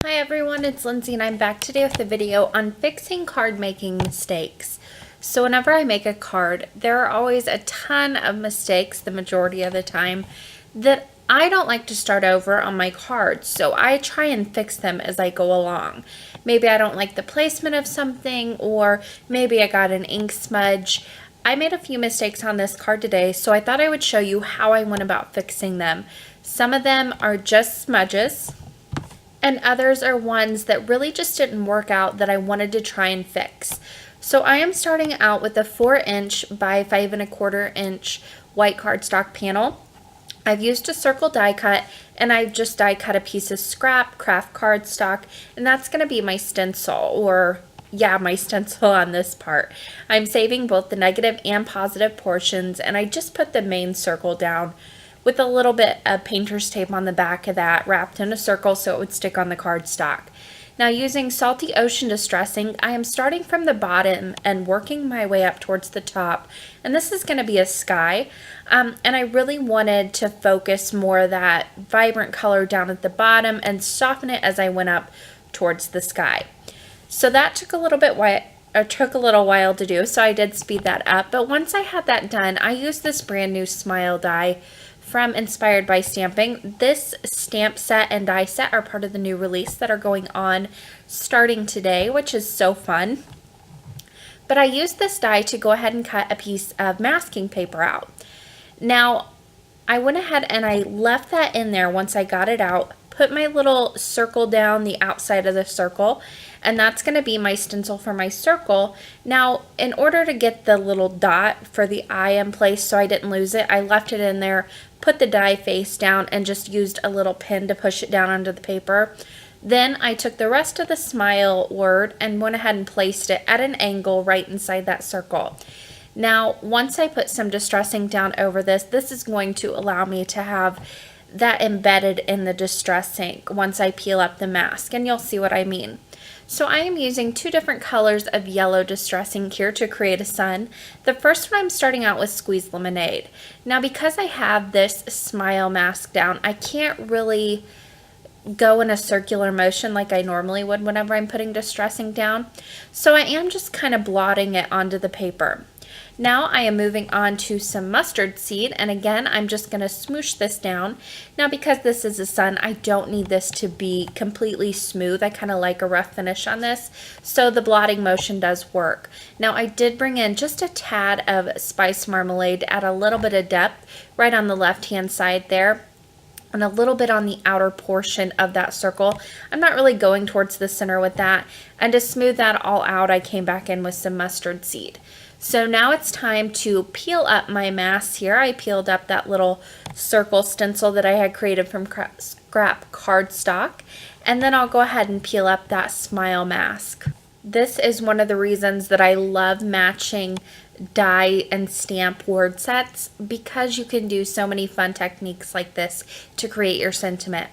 Hi everyone, it's Lindsay and I'm back today with a video on fixing card making mistakes. So whenever I make a card, there are always a ton of mistakes the majority of the time that I don't like to start over on my cards, so I try and fix them as I go along. Maybe I don't like the placement of something, or maybe I got an ink smudge. I made a few mistakes on this card today, so I thought I would show you how I went about fixing them. Some of them are just smudges, and others are ones that really just didn't work out that I wanted to try and fix. So I am starting out with a 4" by 5¼ white cardstock panel. I've used a circle die cut, and I've just die cut a piece of scrap craft cardstock, and that's going to be my stencil, or yeah, my stencil on this part. I'm saving both the negative and positive portions, and I just put the main circle down with a little bit of painter's tape on the back of that, wrapped in a circle so it would stick on the cardstock. Now, using Salty Ocean Distressing, I am starting from the bottom and working my way up towards the top. And this is going to be a sky. And I really wanted to focus more of that vibrant color down at the bottom and soften it as I went up towards the sky. So that took a little while to do, so I did speed that up. But once I had that done, I used this brand new smile die from Inspired by Stamping. This stamp set and die set are part of the new release that are going on starting today, which is so fun. But I used this die to go ahead and cut a piece of masking paper out. Now, I went ahead and I left that in there once I got it out, put my little circle down the outside of the circle, and that's going to be my stencil for my circle. Now, in order to get the little dot for the eye in place so I didn't lose it, I left it in there, put the die face down, and just used a little pin to push it down onto the paper. Then I took the rest of the smile word and went ahead and placed it at an angle right inside that circle. Now, once I put some distressing down over this, this is going to allow me to have that embedded in the distress ink once I peel up the mask, and you'll see what I mean. So I am using two different colors of yellow distress ink here to create a sun. The first one I'm starting out with Squeeze Lemonade. Now, because I have this smile mask down, I can't really go in a circular motion like I normally would whenever I'm putting distress ink down. So I am just kind of blotting it onto the paper. Now I am moving on to some mustard seed, and again I'm just going to smoosh this down. Now, because this is a sun, I don't need this to be completely smooth. I kind of like a rough finish on this, so the blotting motion does work. Now, I did bring in just a tad of spice marmalade to add a little bit of depth right on the left hand side there, and a little bit on the outer portion of that circle. I'm not really going towards the center with that, and to smooth that all out, I came back in with some mustard seed. So now it's time to peel up my mask here. I peeled up that little circle stencil that I had created from scrap cardstock, and then I'll go ahead and peel up that smile mask. This is one of the reasons that I love matching die and stamp word sets, because you can do so many fun techniques like this to create your sentiment.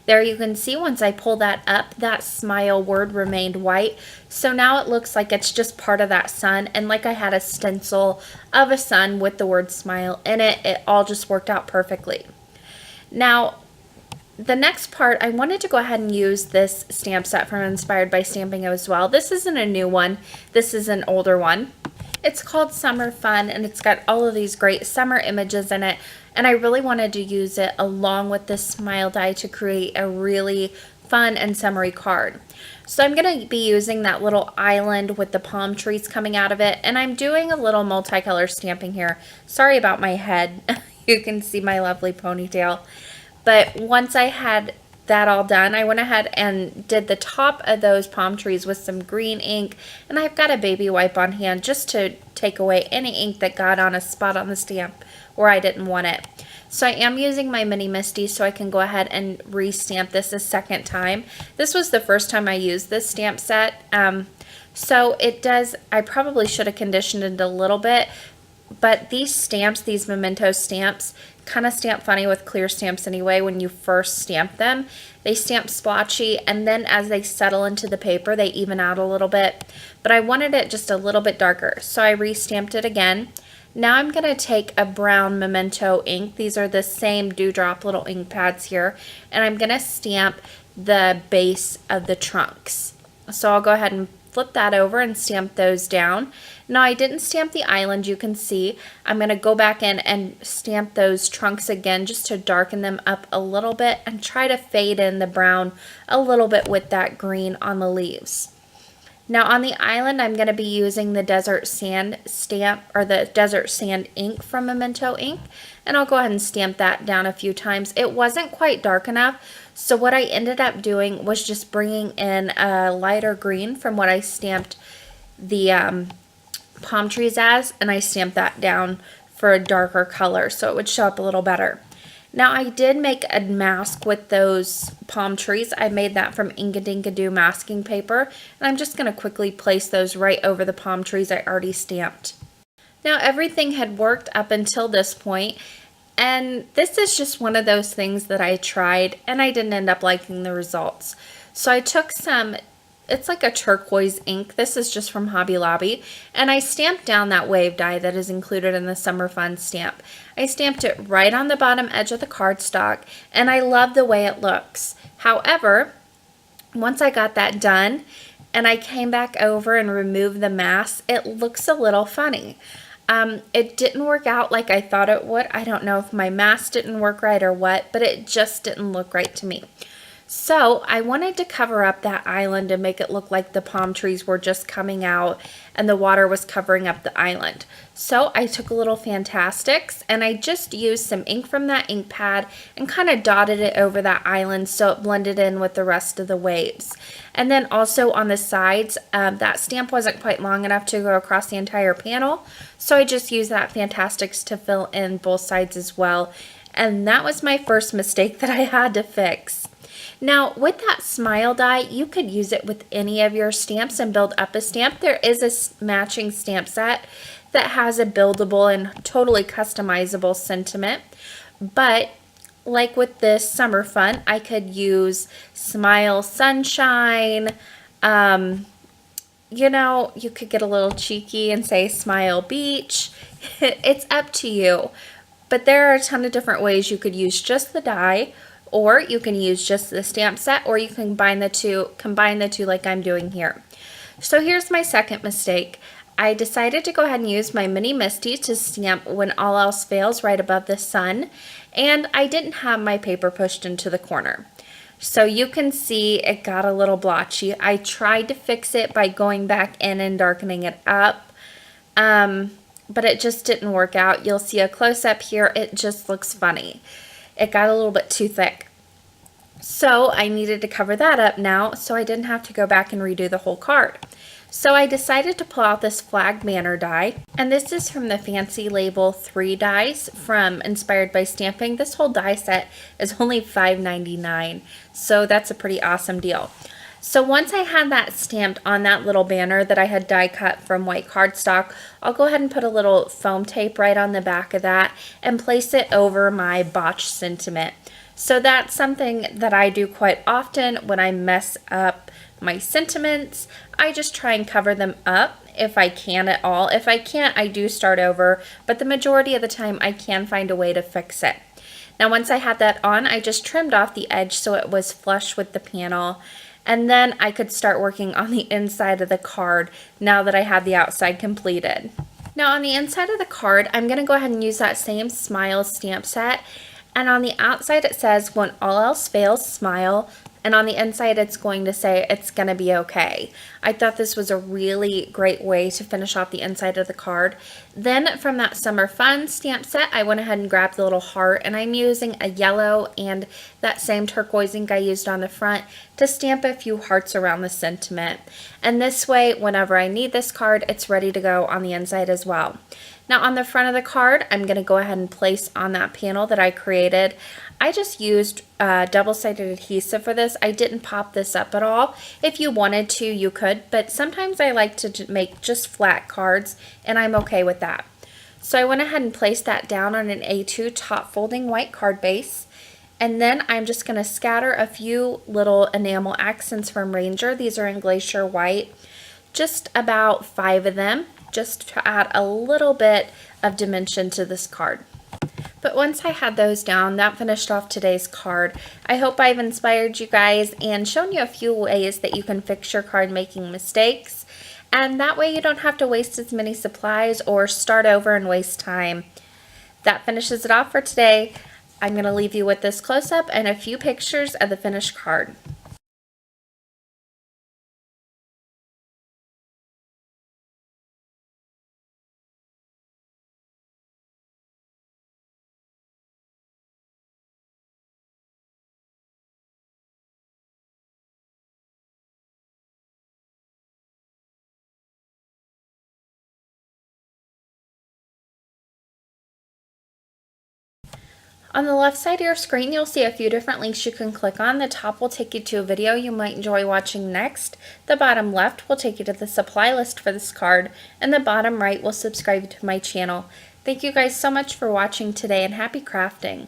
There you can see once I pull that up, that smile word remained white. So now it looks like it's just part of that sun, and like I had a stencil of a sun with the word smile in it, it all just worked out perfectly. Now, the next part, I wanted to go ahead and use this stamp set from Inspired by Stamping as well. This isn't a new one, this is an older one. It's called Summer Fun, and it's got all of these great summer images in it, and I really wanted to use it along with this smile die to create a really fun and summery card. So I'm going to be using that little island with the palm trees coming out of it, and I'm doing a little multicolor stamping here. Sorry about my head. You can see my lovely ponytail. But once I had that all done, I went ahead and did the top of those palm trees with some green ink, and I've got a baby wipe on hand just to take away any ink that got on a spot on the stamp where I didn't want it. So I am using my Mini Misty so I can go ahead and re-stamp this a second time. This was the first time I used this stamp set, so it does, I probably should have conditioned it a little bit, but these stamps, these memento stamps, kind of stamp funny with clear stamps anyway. When you first stamp them, they stamp splotchy, and then as they settle into the paper, they even out a little bit. But I wanted it just a little bit darker, so I re-stamped it again. Now I'm going to take a brown memento ink. These are the same Dewdrop little ink pads here, and I'm going to stamp the base of the trunks. So I'll go ahead and flip that over and stamp those down. Now I didn't stamp the island, you can see. I'm going to go back in and stamp those trunks again just to darken them up a little bit and try to fade in the brown a little bit with that green on the leaves. Now on the island, I'm going to be using the desert sand stamp, or the desert sand ink from Memento ink, and I'll go ahead and stamp that down a few times. It wasn't quite dark enough, so what I ended up doing was just bringing in a lighter green from what I stamped the palm trees as, and I stamped that down for a darker color so it would show up a little better. Now I did make a mask with those palm trees. I made that from Ink-a-Dink-a-Doo masking paper, and I'm just going to quickly place those right over the palm trees I already stamped. Now everything had worked up until this point, and this is just one of those things that I tried and I didn't end up liking the results. So I took some, it's like a turquoise ink, this is just from Hobby Lobby, and I stamped down that wave die that is included in the Summer Fun stamp. I stamped it right on the bottom edge of the cardstock, and I love the way it looks. However, once I got that done and I came back over and removed the mask, it looks a little funny. It didn't work out like I thought it would. I don't know if my mask didn't work right or what, but it just didn't look right to me. So I wanted to cover up that island and make it look like the palm trees were just coming out and the water was covering up the island. So I took a little Fantastics and I just used some ink from that ink pad and kind of dotted it over that island so it blended in with the rest of the waves. And then also on the sides, that stamp wasn't quite long enough to go across the entire panel, so I just used that Fantastics to fill in both sides as well. And that was my first mistake that I had to fix. Now with that smile die, you could use it with any of your stamps and build up a stamp. There is a matching stamp set that has a buildable and totally customizable sentiment, but like with this Summer Fun, I could use Smile Sunshine. You know, you could get a little cheeky and say Smile Beach. It's up to you, but there are a ton of different ways you could use just the die, or you can use just the stamp set, or you can combine the two like I'm doing here. So here's my second mistake. I decided to go ahead and use my Mini Misty to stamp When All Else Fails right above the sun, and I didn't have my paper pushed into the corner. So you can see it got a little blotchy. I tried to fix it by going back in and darkening it up, but it just didn't work out. You'll see a close-up here. It just looks funny. It got a little bit too thick. So I needed to cover that up now so I didn't have to go back and redo the whole card. So I decided to pull out this Flag Banner die, and this is from the Fancy Label 3 dies from Inspired by Stamping. This whole die set is only $5.99, so that's a pretty awesome deal. So once I had that stamped on that little banner that I had die cut from white cardstock, I'll go ahead and put a little foam tape right on the back of that and place it over my botched sentiment. So that's something that I do quite often when I mess up my sentiments. I just try and cover them up if I can at all. If I can't, I do start over, but the majority of the time I can find a way to fix it. Now once I had that on, I just trimmed off the edge so it was flush with the panel, and then I could start working on the inside of the card now that I had the outside completed. Now on the inside of the card, I'm going to go ahead and use that same Smile stamp set, and on the outside it says When All Else Fails, Smile, and on the inside it's going to say It's Gonna Be Okay. I thought this was a really great way to finish off the inside of the card. Then from that Summer Fun stamp set, I went ahead and grabbed the little heart, and I'm using a yellow and that same turquoise ink I used on the front to stamp a few hearts around the sentiment. And this way, whenever I need this card, it's ready to go on the inside as well. Now on the front of the card, I'm going to go ahead and place on that panel that I created. I just used double-sided adhesive for this. I didn't pop this up at all. If you wanted to, you could, but sometimes I like to make just flat cards, and I'm okay with that. So I went ahead and placed that down on an A2 top folding white card base, and then I'm just going to scatter a few little enamel accents from Ranger. These are in Glacier White, just about 5 of them, just to add a little bit of dimension to this card. But once I had those down, that finished off today's card. I hope I've inspired you guys and shown you a few ways that you can fix your card making mistakes. And that way you don't have to waste as many supplies or start over and waste time. That finishes it off for today. I'm going to leave you with this close-up and a few pictures of the finished card. On the left side of your screen, you'll see a few different links you can click on. The top will take you to a video you might enjoy watching next. The bottom left will take you to the supply list for this card, and the bottom right will subscribe to my channel. Thank you guys so much for watching today, and happy crafting!